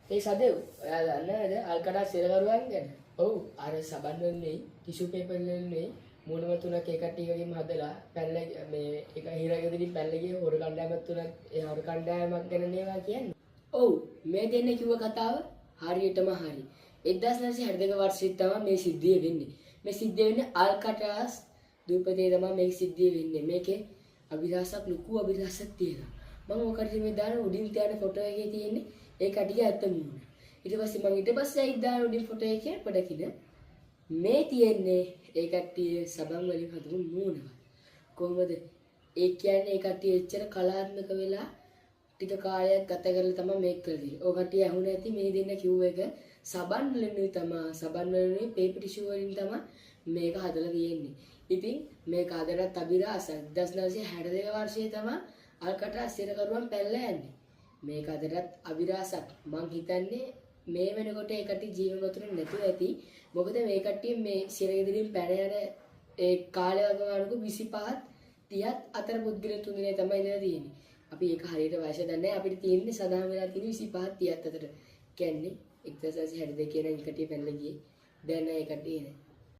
ඒ සදෙව් ඔයා දන්නවද අල්කටා සිරකරුවන් ගැන? ඔව් අර සබන් වලින් ටිෂු පේපර් වලින් මූණම තුනක් ඒ කට්ටියගෙම හදලා පැනලා මේ එක හිරගෙදරින් පැනලා ගිය හොර කණ්ඩායමක් තුනක් ඒ හොර කණ්ඩායමක් ගැන නේවා කියන්නේ. ඔව් මේ දෙන්නේ කිව්ව කතාව හරියටම හරි. 1962 වර්ෂයේ තමයි මේ සිද්ධිය වෙන්නේ. මේ සිද්ධිය වෙන්නේ අල්කටාස් දූපතේ තමයි මේ සිද්ධිය වෙන්නේ. මේකේ අභිරහසක් ලොකු අභිරහසක් තියෙනවා. මම ඔකට මේ දාන උඩින් තියන ෆොටෝ එකේ තියෙන්නේ ඒ කටිය ඇත්ත මූණ. ඊට පස්සේ ඇයිත් දාන උඩින් ෆොටෝ එකේ පොඩකින මේ තියෙන්නේ ඒ කට්ටිය සබන් වලින් හදපු මූණව. කොහොමද? ඒ කියන්නේ ඒ කට්ටිය එච්චර කලාත්මක වෙලා ටික කාලයක් ගත කරලා තමයි මේක කරන්නේ. ඔය කට්ටිය ඇහුණ ඇති මේ දෙන්න කිව්ව එක සබන් වලින් තමයි සබන් වලින් පේපර් ටිෂු වලින් තමයි මේක හදලා තියෙන්නේ. ඉතින් මේක අදටත් අභිරහසක් 1962 වර්ෂයේ තමයි අල්කටා සිරකරුවන් පැනලා යන්නේ. මේක අදටත් අභිරහසක්. මං හිතන්නේ මේ වෙනකොට ඒ කට්ටිය ජීවමතුරු නැතුව ඇති. මොකද මේ කට්ටිය මේ සිරගෙදරින් පැන යන ඒ කාලය වගේම 25ත් 30ත් අතර පුද්ගලයන් තුන් දෙනෙක් තමයි ඉඳලා තියෙන්නේ. අපි ඒක හරියට වයස දන්නේ නැහැ. අපිට තියෙන්නේ සදාම වෙලා තියෙන්නේ 25ත් 30ත් අතර. කියන්නේ 1962 කියන එක කට්ටිය පැනලා ගියේ. දැන් ඒ කට්ටිය නෑ.